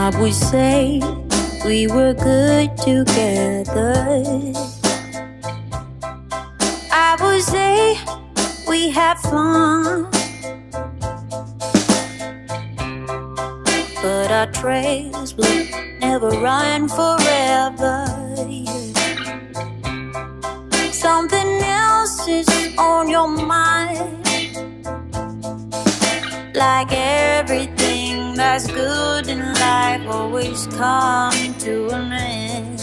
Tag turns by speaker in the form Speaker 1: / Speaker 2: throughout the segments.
Speaker 1: I would say we were good together. I would say we had fun, but our trails will never run forever. Something else is on your mind, like everything that's good in life always comes to an end.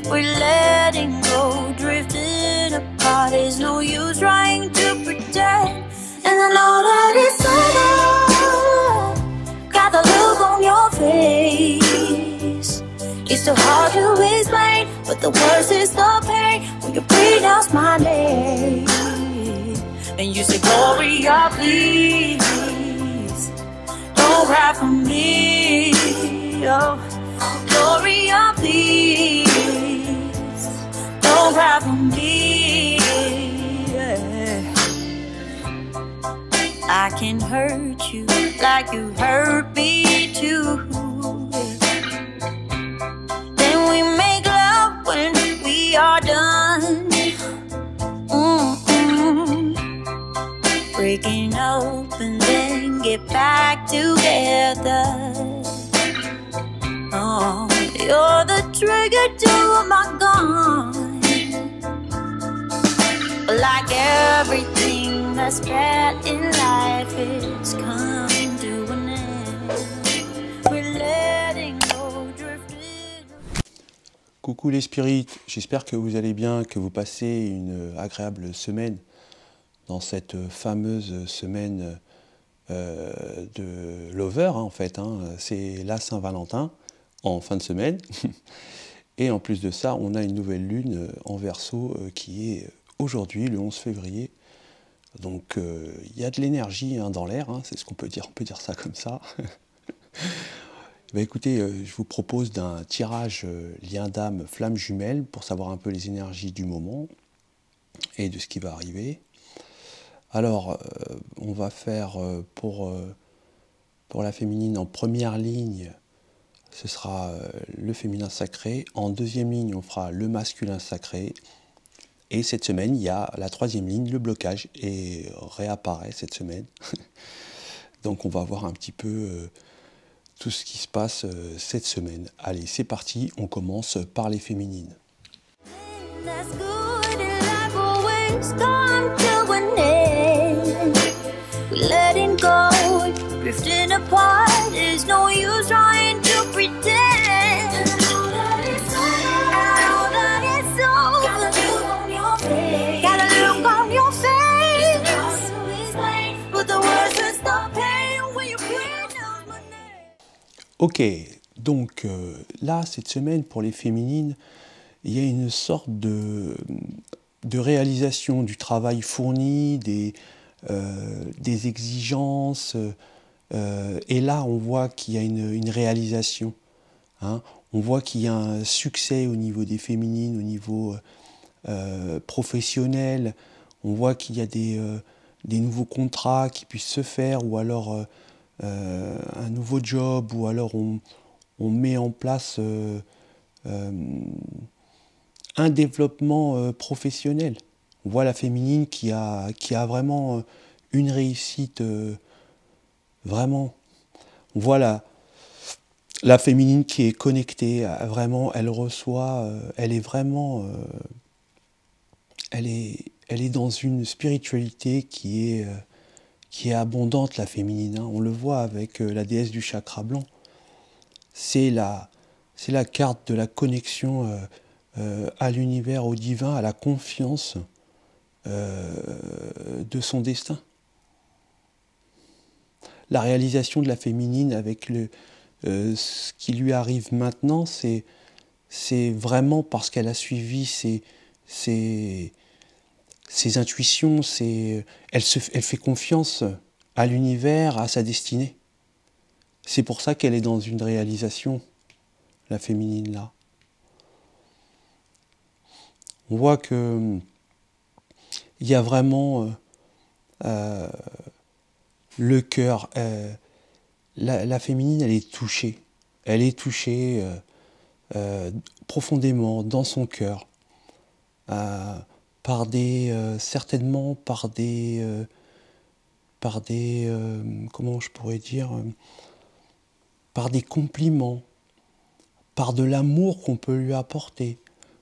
Speaker 1: We're letting go, drifting apart. There's no use trying to pretend. And I know that it's over. Got the look on your face. It's so hard to explain, but the worst is the pain when you pronounce my name and you say, Gloria, please don't cry for me. Oh, Gloria, please don't cry for me. Yeah. I can hurt you like you hurt me too. Then we make love when we are done. Breaking up and then get back together. Oh, you're the trigger to my gun. Like everything that's bad in life, it's come to an end. We're letting go, drifting.
Speaker 2: Coucou les spirites, j'espère que vous allez bien, que vous passez une agréable semaine dans cette fameuse semaine de Lover, en fait. C'est la Saint-Valentin en fin de semaine. Et en plus de ça, on a une nouvelle lune en Verseau qui est aujourd'hui, le 11 février. Donc il y a de l'énergie dans l'air, c'est ce qu'on peut dire ça comme ça. Bah, écoutez, je vous propose d'un tirage lien d'âme flamme jumelle pour savoir un peu les énergies du moment et de ce qui va arriver. Alors, on va faire pour la féminine en première ligne, ce sera le féminin sacré. En deuxième ligne, on fera le masculin sacré. Et cette semaine, il y a la troisième ligne, le blocage, et réapparaît cette semaine. Donc on va voir un petit peu tout ce qui se passe cette semaine. Allez, c'est parti, on commence par les féminines.
Speaker 1: Letting go, drifting apart. There's no use trying to pretend. I know that it's over. Got a look on your face. Got a look on your face. But the words just stop pain when you pronounce my name.
Speaker 2: Ok, donc là, cette semaine, pour les féminines, il y a une sorte de réalisation du travail fourni, des exigences, et là on voit qu'il y a une réalisation, on voit qu'il y a un succès au niveau des féminines, au niveau professionnel, on voit qu'il y a des nouveaux contrats qui puissent se faire, ou alors un nouveau job, ou alors on met en place un développement professionnel. On voit la féminine qui a vraiment une réussite, vraiment. On voit la féminine qui est connectée, vraiment, elle reçoit, elle est vraiment, elle est dans une spiritualité qui est abondante, la féminine. On le voit avec la déesse du chakra blanc. C'est la carte de la connexion à l'univers, au divin, à la confiance de son destin. La réalisation de la féminine avec ce qui lui arrive maintenant, c'est vraiment parce qu'elle a suivi ses intuitions, elle fait confiance à l'univers, à sa destinée. C'est pour ça qu'elle est dans une réalisation, la féminine là. On voit que il y a vraiment le cœur. La féminine, elle est touchée. elle est touchée profondément dans son cœur certainement par des comment je pourrais dire, par des compliments, par de l'amour qu'on peut lui apporter,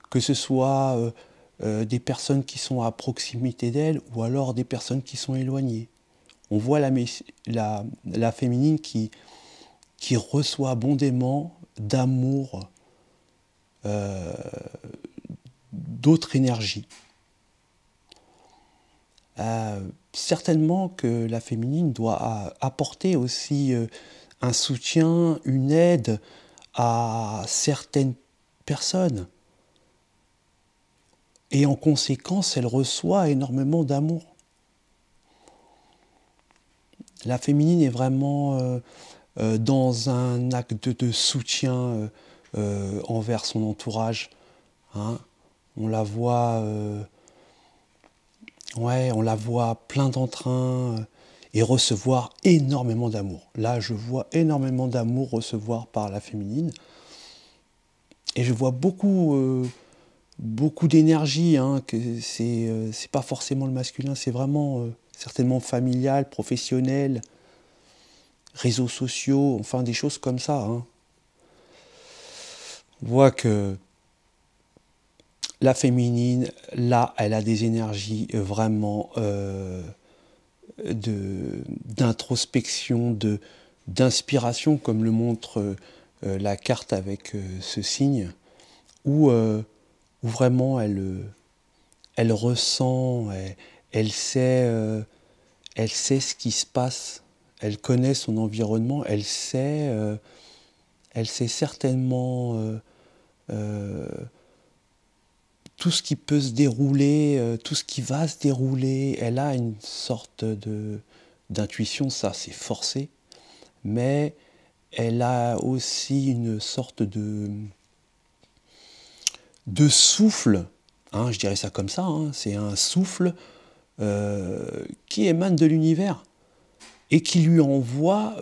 Speaker 2: que ce soit des personnes qui sont à proximité d'elle ou alors des personnes qui sont éloignées. On voit la féminine qui reçoit abondamment d'amour, d'autres énergies. Certainement que la féminine doit apporter aussi un soutien, une aide à certaines personnes. Et en conséquence, elle reçoit énormément d'amour. La féminine est vraiment dans un acte de soutien envers son entourage. Hein. On la voit plein d'entrain et recevoir énormément d'amour. Là, je vois énormément d'amour recevoir par la féminine. Et je vois beaucoup d'énergie, hein, que c'est pas forcément le masculin, c'est vraiment certainement familial, professionnel, réseaux sociaux, enfin des choses comme ça. Hein. On voit que la féminine, là, elle a des énergies vraiment d'introspection, d'inspiration, comme le montre la carte avec ce signe, où vraiment elle ressent, elle sait ce qui se passe, elle connaît son environnement, elle sait certainement tout ce qui peut se dérouler, tout ce qui va se dérouler. Elle a une sorte d'intuition, ça c'est forcé, mais elle a aussi une sorte de souffle, hein, je dirais ça comme ça, hein, c'est un souffle qui émane de l'univers et qui lui envoie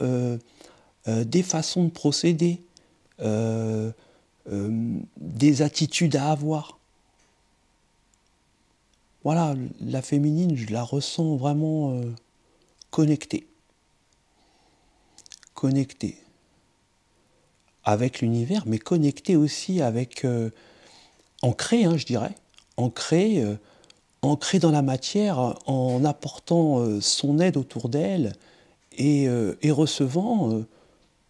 Speaker 2: des façons de procéder, des attitudes à avoir. Voilà, la féminine, je la ressens vraiment connectée. Connectée avec l'univers, mais connectée aussi avec... ancrée, hein, je dirais. Ancrée dans la matière, en apportant son aide autour d'elle et recevant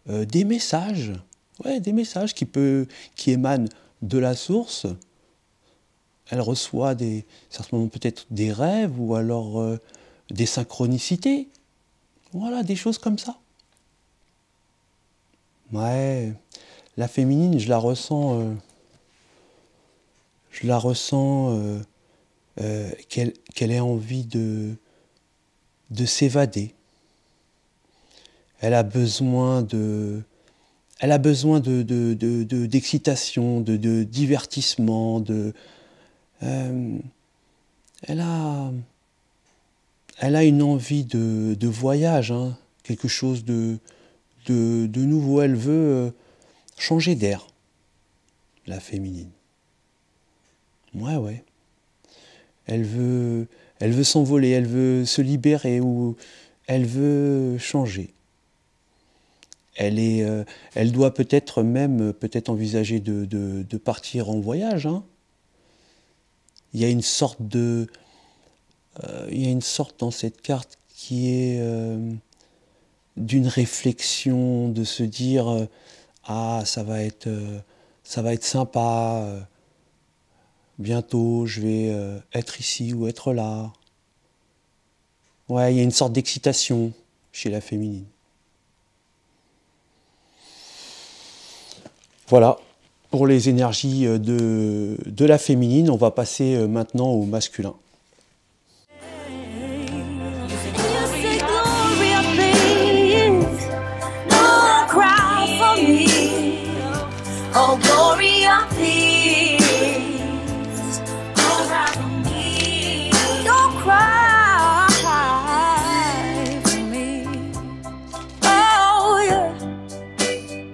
Speaker 2: des messages. Ouais, des messages qui émanent de la source. Elle reçoit certainement peut-être des rêves ou alors des synchronicités. Voilà, des choses comme ça. Ouais, la féminine, je la ressens qu'elle ait envie de s'évader. Elle a besoin d'excitation, de divertissement, elle a une envie de voyage, hein, quelque chose de nouveau. Elle veut changer d'air, la féminine. Ouais. Elle veut s'envoler, elle veut se libérer ou elle veut changer. Elle doit peut-être envisager de partir en voyage, hein. Il y a une sorte dans cette carte qui est d'une réflexion, de se dire ça va être sympa, bientôt je vais être ici ou être là. Ouais, il y a une sorte d'excitation chez la féminine. Voilà. Pour les énergies de la féminine, on va passer maintenant au masculin.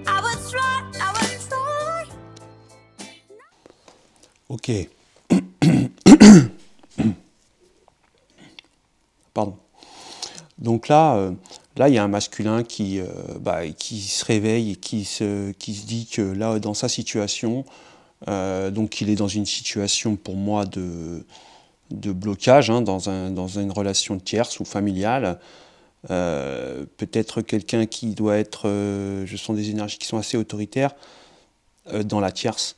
Speaker 1: I would try
Speaker 2: Ok. Pardon. Donc là, il y a un masculin qui se réveille et qui se dit que là, dans sa situation, donc il est dans une situation pour moi de blocage, hein, dans une relation tierce ou familiale. Peut-être quelqu'un qui doit être, je sens des énergies qui sont assez autoritaires dans la tierce.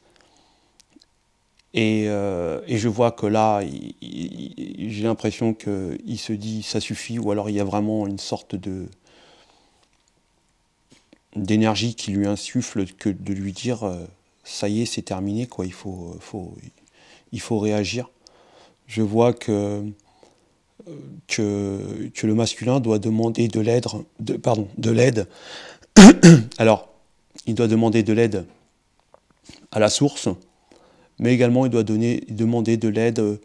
Speaker 2: Et je vois que là, j'ai l'impression qu'il se dit ça suffit, ou alors il y a vraiment une sorte d'énergie qui lui insuffle que de lui dire ça y est, c'est terminé, quoi. Il faut réagir. Je vois que le masculin doit demander de l'aide. Alors, il doit demander de l'aide à la source, mais également il doit demander de l'aide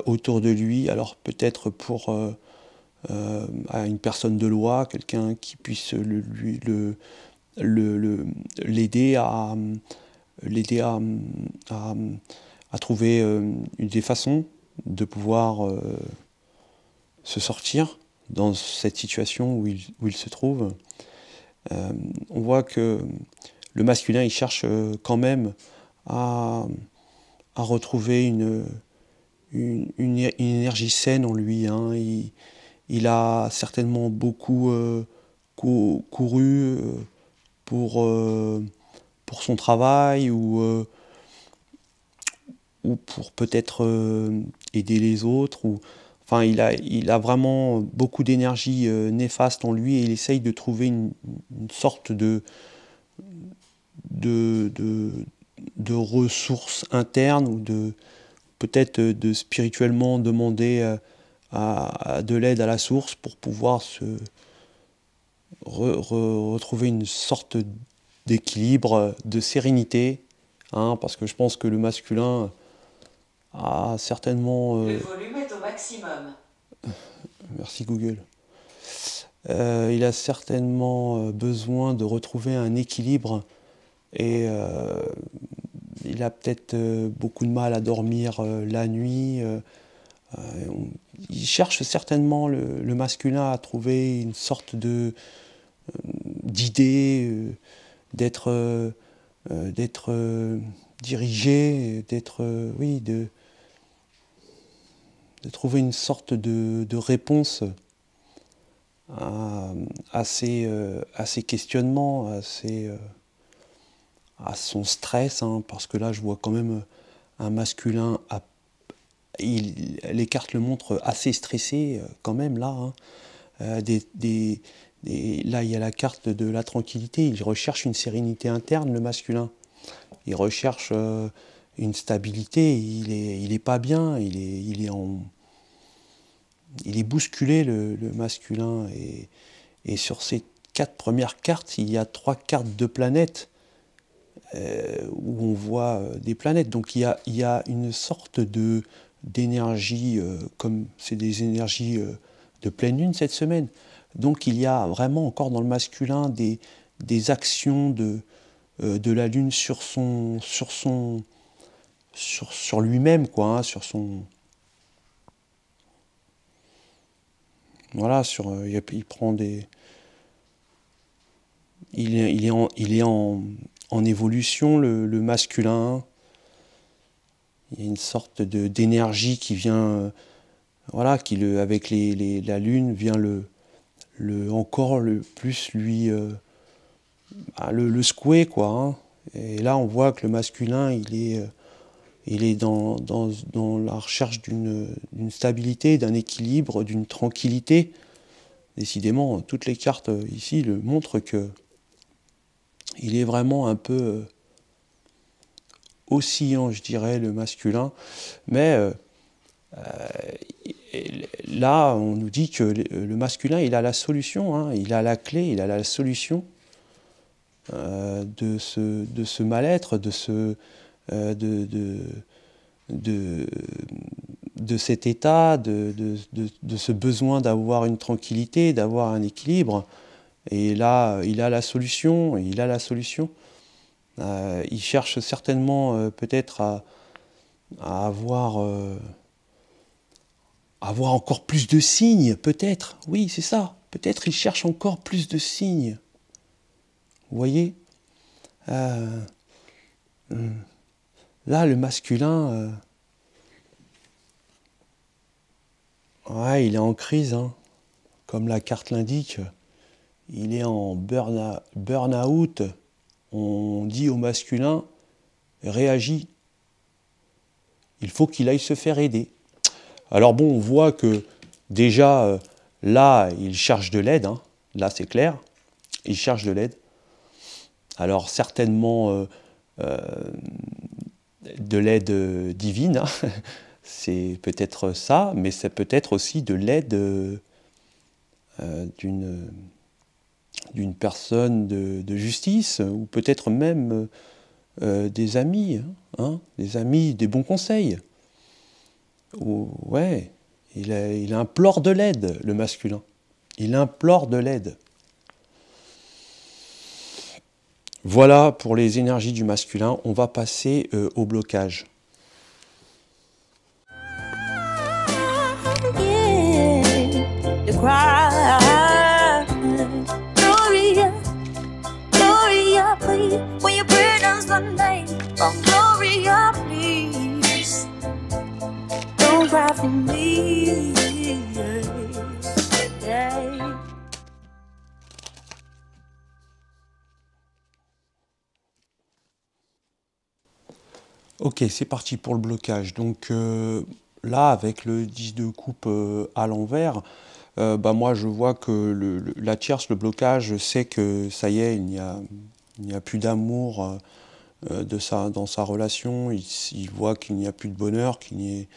Speaker 2: autour de lui, alors peut-être pour à une personne de loi, quelqu'un qui puisse l'aider à trouver des façons de pouvoir se sortir dans cette situation où il se trouve. On voit que le masculin, il cherche quand même à retrouver une énergie saine en lui, hein. Il a certainement beaucoup couru pour son travail ou pour peut-être aider les autres. Enfin, il a vraiment beaucoup d'énergie néfaste en lui et il essaye de trouver une sorte de ressources internes ou peut-être de spirituellement demander de l'aide à la source pour pouvoir retrouver une sorte d'équilibre, de sérénité, hein, parce que je pense que le masculin a certainement...
Speaker 3: Le volume est au maximum.
Speaker 2: Merci Google. Il a certainement besoin de retrouver un équilibre et il a peut-être beaucoup de mal à dormir la nuit. Il cherche certainement le masculin à trouver une sorte d'idée, d'être dirigé, de trouver une sorte de réponse à ses questionnements, à son stress, hein, parce que là je vois quand même un masculin, les cartes le montrent assez stressé quand même là, hein. Là il y a la carte de la tranquillité, il recherche une sérénité interne, le masculin. Il recherche une stabilité, il est pas bien, il est bousculé le masculin. Et sur ces 4 premières cartes, il y a 3 cartes de planètes où on voit des planètes. Donc il y a une sorte d'énergie, comme c'est des énergies de pleine lune cette semaine. Donc il y a vraiment encore dans le masculin des actions de la lune sur lui-même, quoi, hein, sur son... Voilà, il prend des... Il est en évolution, le masculin. Il y a une sorte d'énergie qui vient... voilà, avec la lune vient encore le plus lui... le secouer, quoi, hein. Et là, on voit que le masculin, il est dans la recherche d'une stabilité, d'un équilibre, d'une tranquillité. Décidément, toutes les cartes ici le montrent que il est vraiment un peu oscillant, je dirais, le masculin. Mais là, on nous dit que le masculin, il a la solution, hein, il a la clé, il a la solution de ce mal-être, de cet état, de ce besoin d'avoir une tranquillité, d'avoir un équilibre. Et là, il a la solution, il cherche certainement peut-être à avoir encore plus de signes, peut-être. Oui, c'est ça. Peut-être il cherche encore plus de signes. Vous voyez là, le masculin, ouais, il est en crise, hein. Comme la carte l'indique. Il est en burn-out. On dit au masculin, réagis. Il faut qu'il aille se faire aider. Alors bon, on voit que déjà, là, il cherche de l'aide. Hein. Là, c'est clair. Il cherche de l'aide. Alors certainement de l'aide divine. Hein. C'est peut-être ça, mais c'est peut-être aussi de l'aide d'une personne de justice, ou peut-être même des amis, hein, des amis, des bons conseils. Ouais, il implore de l'aide, le masculin. Il implore de l'aide. Voilà pour les énergies du masculin. On va passer au blocage.
Speaker 1: Yeah, the cry. Gloria, Gloria, please. When you pray on Sunday, oh Gloria, please. Don't cry for me. Yeah.
Speaker 2: Ok, c'est parti pour le blocage. Donc là, avec le 10 de coupe à l'envers, moi je vois que la tierce, le blocage, sait que ça y est, il n'y a plus d'amour dans sa relation. Il voit qu'il n'y a plus de bonheur, qu'il n'y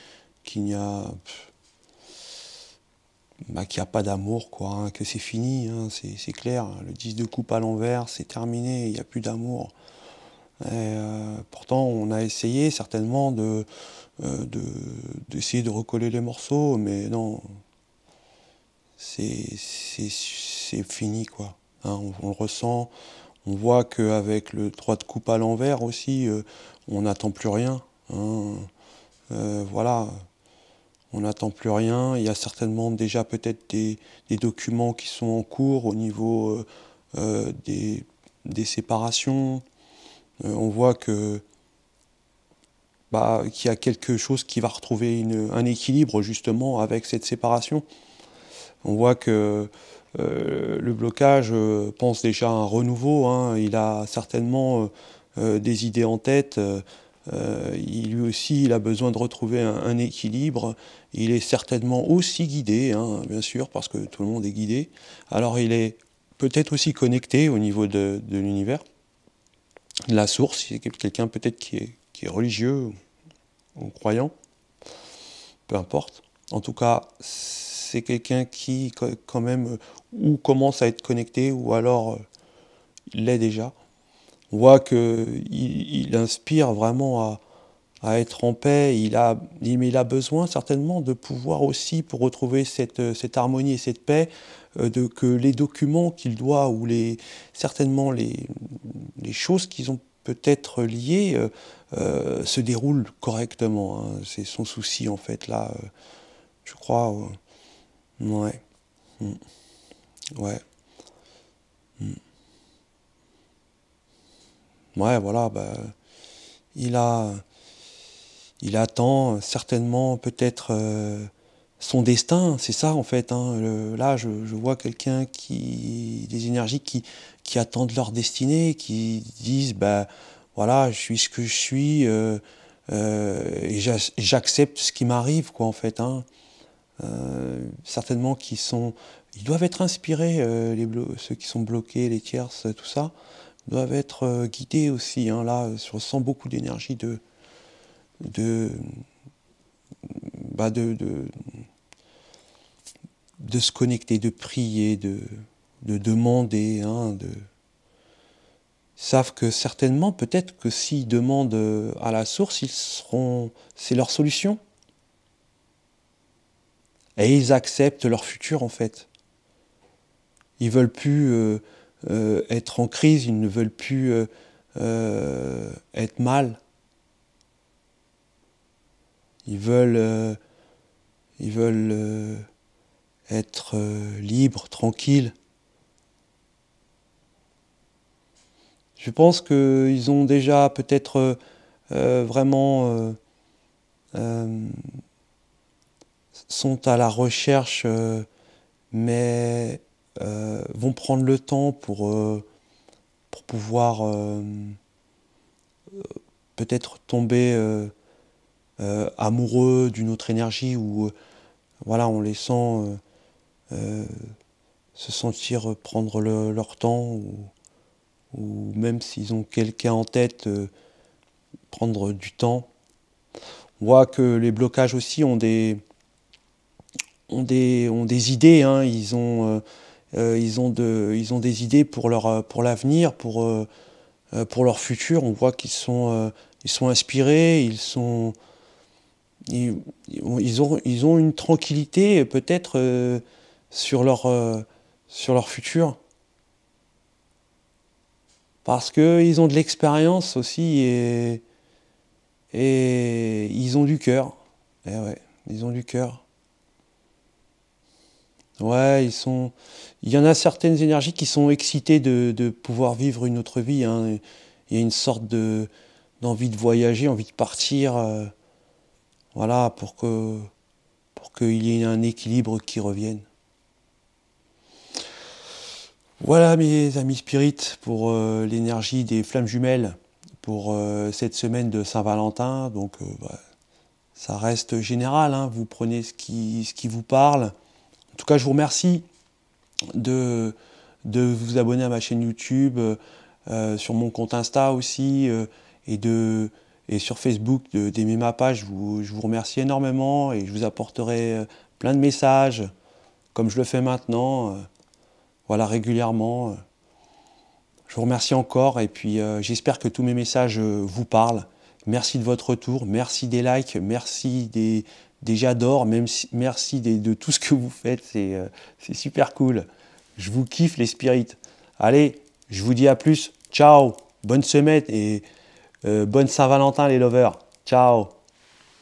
Speaker 2: a pas d'amour, quoi, hein, que c'est fini, hein, c'est clair. Le 10 de coupe à l'envers, c'est terminé, il n'y a plus d'amour. Pourtant, on a essayé certainement d'essayer de recoller les morceaux, mais non, c'est fini, quoi. Hein, on le ressent, on voit qu'avec le 3 de coupe à l'envers aussi, on n'attend plus rien. Hein. Voilà, on n'attend plus rien. Il y a certainement déjà peut-être des documents qui sont en cours au niveau des séparations. On voit qu'il y a quelque chose qui va retrouver un équilibre justement avec cette séparation. On voit que le blocage pense déjà à un renouveau, hein. Il a certainement des idées en tête. Lui aussi, il a besoin de retrouver un équilibre. Il est certainement aussi guidé, hein, bien sûr, parce que tout le monde est guidé. Alors il est peut-être aussi connecté au niveau de l'univers. La source, c'est quelqu'un peut-être qui est religieux ou croyant, peu importe. En tout cas, c'est quelqu'un qui quand même ou commence à être connecté ou alors l'est déjà. On voit qu'il inspire vraiment à être en paix. Mais il a besoin certainement de pouvoir aussi, pour retrouver cette harmonie et cette paix, que les documents qu'il doit, ou certainement les choses qu'ils ont peut-être liées, se déroulent correctement. Hein. C'est son souci en fait là, je crois. Ouais. Mm. Ouais. Mm. Ouais, voilà. Il attend certainement peut-être son destin, c'est ça en fait. Hein. Là, je vois quelqu'un des énergies qui attendent leur destinée, qui disent, voilà, je suis ce que je suis, et j'accepte ce qui m'arrive, quoi, en fait. Hein. Certainement ils doivent être inspirés, ceux qui sont bloqués, les tierces, tout ça, doivent être guidés aussi. Hein. Là, je ressens beaucoup d'énergie de se connecter, de prier, de demander, hein, ils savent que certainement, peut-être que s'ils demandent à la source, c'est leur solution. Et ils acceptent leur futur, en fait. Ils veulent plus être en crise, ils ne veulent plus être mal. Ils veulent être libres, tranquilles. Je pense qu'ils ont déjà peut-être vraiment sont à la recherche, mais vont prendre le temps pour pouvoir peut-être tomber amoureux d'une autre énergie ou voilà, en laissant se sentir prendre leur temps ou même s'ils ont quelqu'un en tête, prendre du temps. On voit que les blocages aussi ont des idées, hein. Ils ont des idées pour l'avenir, pour leur futur. On voit qu'ils sont inspirés, ils ont une tranquillité peut-être sur leur futur. Parce qu'ils ont de l'expérience aussi et ils ont du cœur. Eh ouais, ils ont du cœur. Ouais, il y en a certaines énergies qui sont excitées de pouvoir vivre une autre vie, hein. Il y a une sorte d'envie de voyager, envie de partir, voilà, pour qu'il y ait un équilibre qui revienne. Voilà mes amis spirites pour l'énergie des flammes jumelles pour cette semaine de Saint-Valentin. Donc ça reste général, hein. Vous prenez ce qui vous parle. En tout cas, je vous remercie de vous abonner à ma chaîne YouTube, sur mon compte Insta aussi, et sur Facebook d'aimer ma page. Je vous remercie énormément et je vous apporterai plein de messages, comme je le fais maintenant, voilà, régulièrement. Je vous remercie encore et puis j'espère que tous mes messages vous parlent. Merci de votre retour, merci des likes, merci des j'adore, merci de tout ce que vous faites, c'est super cool. Je vous kiffe les spirites. Allez, je vous dis à plus, ciao, bonne semaine et bonne Saint-Valentin les lovers, ciao.